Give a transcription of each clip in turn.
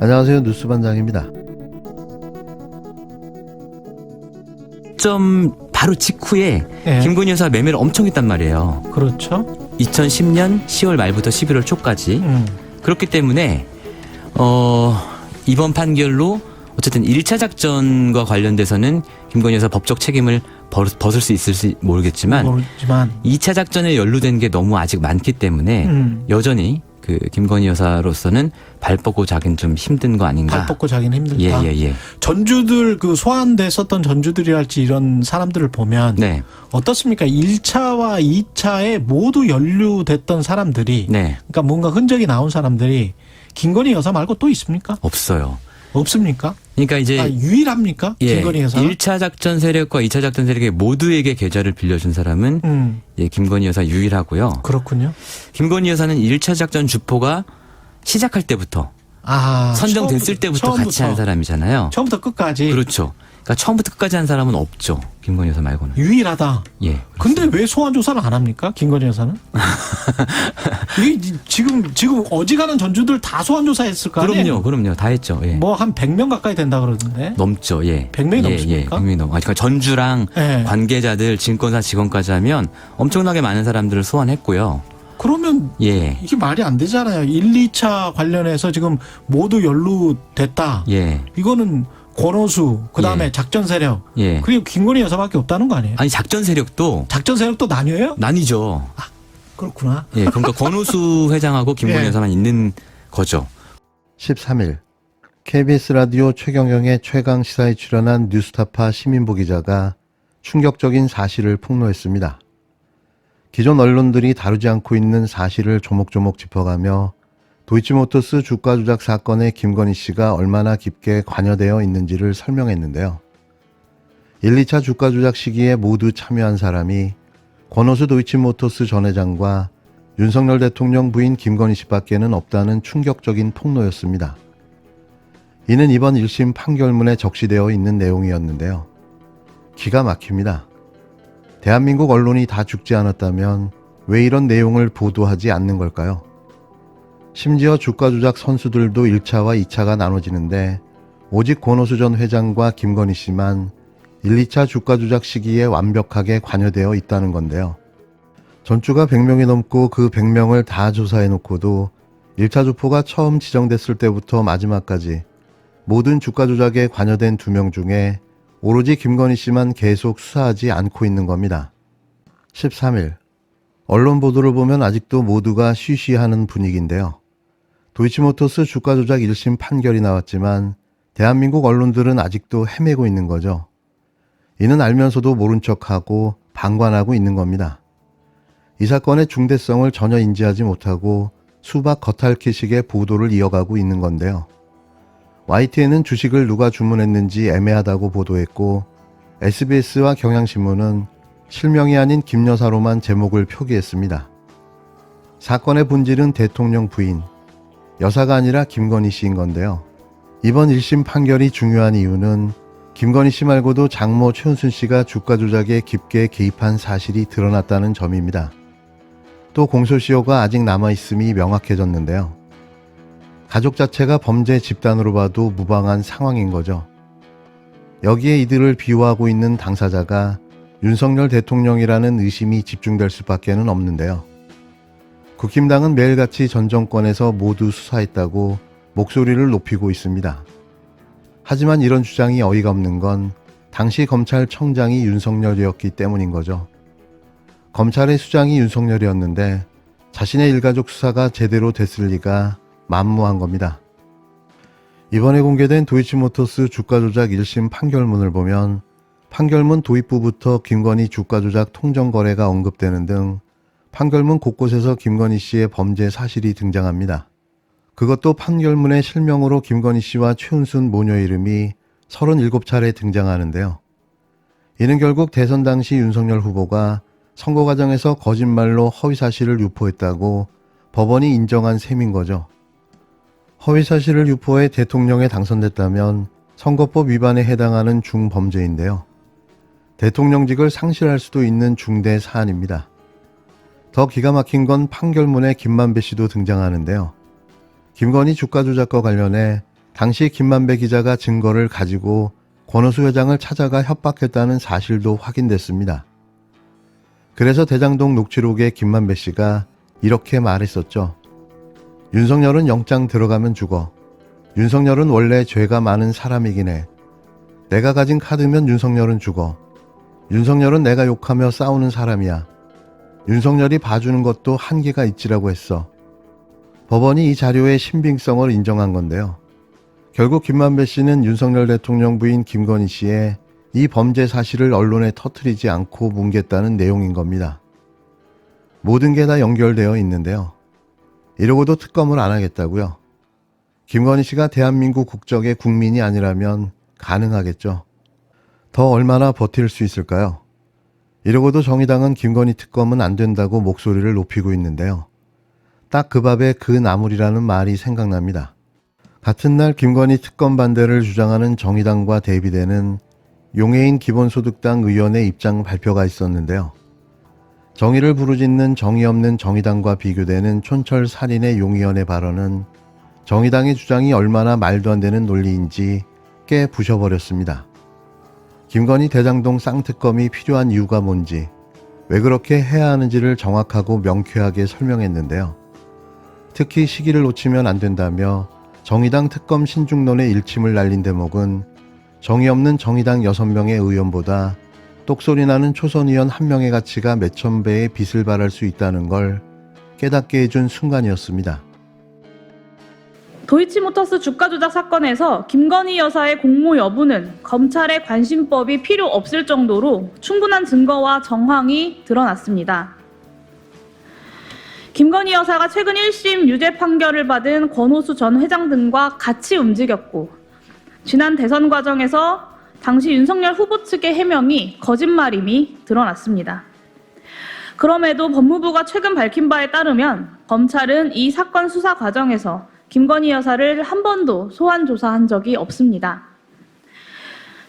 안녕하세요. 뉴스반장입니다. 좀 바로 직후에 예. 김건희 여사 매매를 엄청 했단 말이에요. 그렇죠. 2010년 10월 말부터 11월 초까지. 그렇기 때문에 이번 판결로 어쨌든 1차 작전과 관련돼서는 김건희 여사 법적 책임을 벗을 수 있을지 모르겠지만 2차 작전에 연루된 게 너무 아직 많기 때문에 여전히 그 김건희 여사로서는 발 뻗고 자긴 좀 힘든 거 아닌가. 발 뻗고 자기는 힘들다. 예. 전주들 그 소환됐었던 전주들이랄지 이런 사람들을 보면 네. 어떻습니까? 1차와 2차에 모두 연루됐던 사람들이 네. 그러니까 뭔가 흔적이 나온 사람들이 김건희 여사 말고 또 있습니까? 없어요. 없습니까? 그러니까 이제 유일합니까? 김건희 여사? 1차 작전 세력과 2차 작전 세력의 모두에게 계좌를 빌려준 사람은 김건희 여사 유일하고요. 그렇군요. 김건희 여사는 1차 작전 주포가 시작할 때부터 선정됐을 때부터 같이 한 사람이잖아요. 처음부터 끝까지. 그렇죠. 그러니까 처음부터 끝까지 한 사람은 없죠. 김건희 여사 말고는. 유일하다. 예. 근데 왜 소환 조사를 안 합니까? 김건희 여사는? 이게 지금 어지간한 전주들 다 소환 조사했을 거 아니에요? 그럼요. 다 했죠. 예. 뭐 한 100명 가까이 된다 그러던데. 넘죠. 예. 100명이 넘습니까? 100명이 넘어. 그러니까 전주랑 관계자들, 증권사 직원까지 하면 엄청나게 많은 사람들을 소환했고요. 그러면 이게 말이 안 되잖아요. 1, 2차 관련해서 지금 모두 연루됐다. 이거는 권오수, 그다음에 작전 세력, 그리고 김건희 여사밖에 없다는 거 아니에요? 아니 작전 세력도 나뉘어요? 나뉘죠. 그렇구나. 그러니까 권오수 회장하고 김건희 여사만 있는 거죠. 13일 KBS 라디오 최경영의 최강 시사에 출연한 뉴스타파 시민보 기자가 충격적인 사실을 폭로했습니다. 기존 언론들이 다루지 않고 있는 사실을 조목조목 짚어가며 도이치모터스 주가 조작 사건에 김건희 씨가 얼마나 깊게 관여되어 있는지를 설명했는데요. 1, 2차 주가 조작 시기에 모두 참여한 사람이 권오수 도이치모터스 전 회장과 윤석열 대통령 부인 김건희 씨밖에는 없다는 충격적인 폭로였습니다. 이는 이번 1심 판결문에 적시되어 있는 내용이었는데요. 기가 막힙니다. 대한민국 언론이 다 죽지 않았다면 왜 이런 내용을 보도하지 않는 걸까요? 심지어 주가 조작 선수들도 1차와 2차가 나눠지는데 오직 권오수 전 회장과 김건희 씨만 1, 2차 주가 조작 시기에 완벽하게 관여되어 있다는 건데요. 전주가 100명이 넘고 그 100명을 다 조사해놓고도 1차 주포가 처음 지정됐을 때부터 마지막까지 모든 주가 조작에 관여된 2명 중에 오로지 김건희 씨만 계속 수사하지 않고 있는 겁니다. 13일 언론 보도를 보면 아직도 모두가 쉬쉬하는 분위기인데요. 도이치모터스 주가 조작 1심 판결이 나왔지만 대한민국 언론들은 아직도 헤매고 있는 거죠. 이는 알면서도 모른 척하고 방관하고 있는 겁니다. 이 사건의 중대성을 전혀 인지하지 못하고 수박 겉핥기식의 보도를 이어가고 있는 건데요. YTN은 주식을 누가 주문했는지 애매하다고 보도했고 SBS와 경향신문은 실명이 아닌 김 여사로만 제목을 표기했습니다. 사건의 본질은 대통령 부인, 여사가 아니라 김건희 씨인 건데요. 이번 1심 판결이 중요한 이유는 김건희 씨 말고도 장모 최은순 씨가 주가 조작에 깊게 개입한 사실이 드러났다는 점입니다. 또 공소시효가 아직 남아있음이 명확해졌는데요. 가족 자체가 범죄 집단으로 봐도 무방한 상황인 거죠. 여기에 이들을 비호하고 있는 당사자가 윤석열 대통령이라는 의심이 집중될 수밖에는 없는데요. 국힘당은 매일같이 전 정권에서 모두 수사했다고 목소리를 높이고 있습니다. 하지만 이런 주장이 어이가 없는 건 당시 검찰청장이 윤석열이었기 때문인 거죠. 검찰의 수장이 윤석열이었는데 자신의 일가족 수사가 제대로 됐을 리가 만무한 겁니다. 이번에 공개된 도이치모터스 주가 조작 1심 판결문을 보면 판결문 도입부부터 김건희 주가 조작 통정 거래가 언급되는 등 판결문 곳곳에서 김건희 씨의 범죄 사실이 등장합니다. 그것도 판결문의 실명으로 김건희 씨와 최은순 모녀 이름이 37차례 등장하는데요. 이는 결국 대선 당시 윤석열 후보가 선거 과정에서 거짓말로 허위 사실을 유포했다고 법원이 인정한 셈인 거죠. 허위 사실을 유포해 대통령에 당선됐다면 선거법 위반에 해당하는 중범죄인데요. 대통령직을 상실할 수도 있는 중대 사안입니다. 더 기가 막힌 건 판결문에 김만배 씨도 등장하는데요. 김건희 주가 조작과 관련해 당시 김만배 기자가 증거를 가지고 권오수 회장을 찾아가 협박했다는 사실도 확인됐습니다. 그래서 대장동 녹취록에 김만배 씨가 이렇게 말했었죠. 윤석열은 영장 들어가면 죽어. 윤석열은 원래 죄가 많은 사람이긴 해. 내가 가진 카드면 윤석열은 죽어. 윤석열은 내가 욕하며 싸우는 사람이야. 윤석열이 봐주는 것도 한계가 있지라고 했어. 법원이 이 자료의 신빙성을 인정한 건데요. 결국 김만배 씨는 윤석열 대통령 부인 김건희 씨의 이 범죄 사실을 언론에 터뜨리지 않고 뭉갰다는 내용인 겁니다. 모든 게 다 연결되어 있는데요. 이러고도 특검을 안 하겠다고요? 김건희 씨가 대한민국 국적의 국민이 아니라면 가능하겠죠. 더 얼마나 버틸 수 있을까요? 이러고도 정의당은 김건희 특검은 안 된다고 목소리를 높이고 있는데요. 딱 그 밥에 그 나물이라는 말이 생각납니다. 같은 날 김건희 특검 반대를 주장하는 정의당과 대비되는 용해인 기본소득당 의원의 입장 발표가 있었는데요. 정의를 부르짖는 정의 없는 정의당과 비교되는 촌철살인의 용의원의 발언은 정의당의 주장이 얼마나 말도 안 되는 논리인지 깨 부셔버렸습니다. 김건희 대장동 쌍특검이 필요한 이유가 뭔지, 왜 그렇게 해야 하는지를 정확하고 명쾌하게 설명했는데요. 특히 시기를 놓치면 안 된다며 정의당 특검 신중론의 일침을 날린 대목은 정의 없는 정의당 6명의 의원보다 똑소리 나는 초선 의원 1명의 가치가 몇천 배의 빚을 발할 수 있다는 걸 깨닫게 해준 순간이었습니다. 도이치모터스 주가 조작 사건에서 김건희 여사의 공모 여부는 검찰의 관심법이 필요 없을 정도로 충분한 증거와 정황이 드러났습니다. 김건희 여사가 최근 1심 유죄 판결을 받은 권오수 전 회장 등과 같이 움직였고, 지난 대선 과정에서 당시 윤석열 후보 측의 해명이 거짓말임이 드러났습니다. 그럼에도 법무부가 최근 밝힌 바에 따르면 검찰은 이 사건 수사 과정에서 김건희 여사를 한 번도 소환 조사한 적이 없습니다.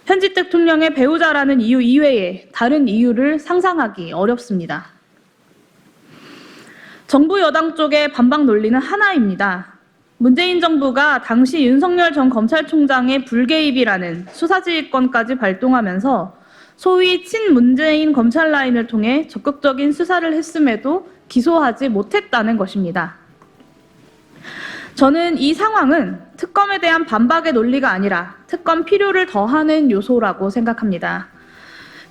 현직 대통령의 배우자라는 이유 이외에 다른 이유를 상상하기 어렵습니다. 정부 여당 쪽의 반박 논리는 하나입니다. 문재인 정부가 당시 윤석열 전 검찰총장의 불개입이라는 수사지휘권까지 발동하면서 소위 친문재인 검찰 라인을 통해 적극적인 수사를 했음에도 기소하지 못했다는 것입니다. 저는 이 상황은 특검에 대한 반박의 논리가 아니라 특검 필요를 더하는 요소라고 생각합니다.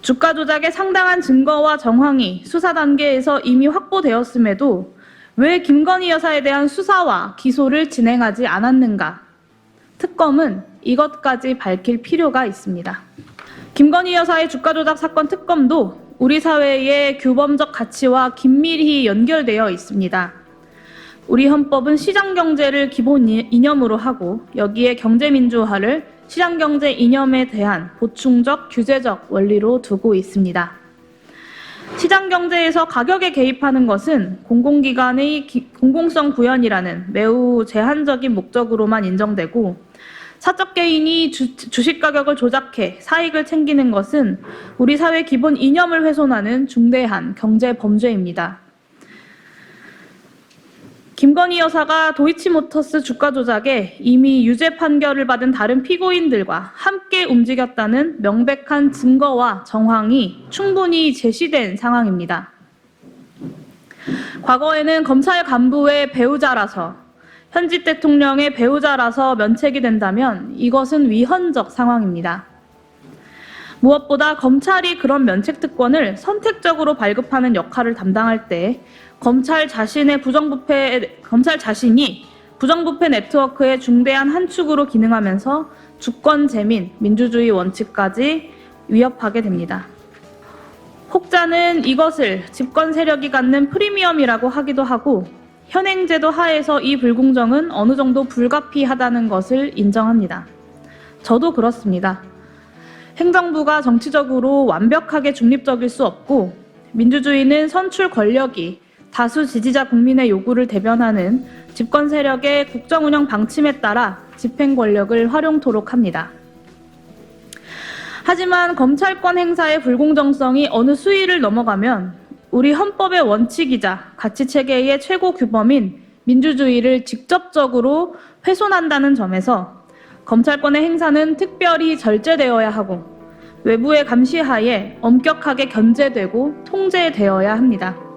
주가 조작의 상당한 증거와 정황이 수사 단계에서 이미 확보되었음에도 왜 김건희 여사에 대한 수사와 기소를 진행하지 않았는가? 특검은 이것까지 밝힐 필요가 있습니다. 김건희 여사의 주가 조작 사건 특검도 우리 사회의 규범적 가치와 긴밀히 연결되어 있습니다. 우리 헌법은 시장경제를 기본 이념으로 하고 여기에 경제민주화를 시장경제 이념에 대한 보충적 규제적 원리로 두고 있습니다. 시장경제에서 가격에 개입하는 것은 공공기관의 공공성 구현이라는 매우 제한적인 목적으로만 인정되고, 사적 개인이 주식 가격을 조작해 사익을 챙기는 것은 우리 사회 기본 이념을 훼손하는 중대한 경제 범죄입니다. 김건희 여사가 도이치모터스 주가 조작에 이미 유죄 판결을 받은 다른 피고인들과 함께 움직였다는 명백한 증거와 정황이 충분히 제시된 상황입니다. 과거에는 검찰 간부의 배우자라서, 현직 대통령의 배우자라서 면책이 된다면 이것은 위헌적 상황입니다. 무엇보다 검찰이 그런 면책 특권을 선택적으로 발급하는 역할을 담당할 때 검찰 자신이 부정부패 네트워크의 중대한 한 축으로 기능하면서 주권 재민, 민주주의 원칙까지 위협하게 됩니다. 혹자는 이것을 집권 세력이 갖는 프리미엄이라고 하기도 하고, 현행제도 하에서 이 불공정은 어느 정도 불가피하다는 것을 인정합니다. 저도 그렇습니다. 행정부가 정치적으로 완벽하게 중립적일 수 없고, 민주주의는 선출 권력이 다수 지지자 국민의 요구를 대변하는 집권 세력의 국정 운영 방침에 따라 집행 권력을 활용토록 합니다. 하지만 검찰권 행사의 불공정성이 어느 수위를 넘어가면 우리 헌법의 원칙이자 가치체계의 최고 규범인 민주주의를 직접적으로 훼손한다는 점에서 검찰권의 행사는 특별히 절제되어야 하고 외부의 감시하에 엄격하게 견제되고 통제되어야 합니다.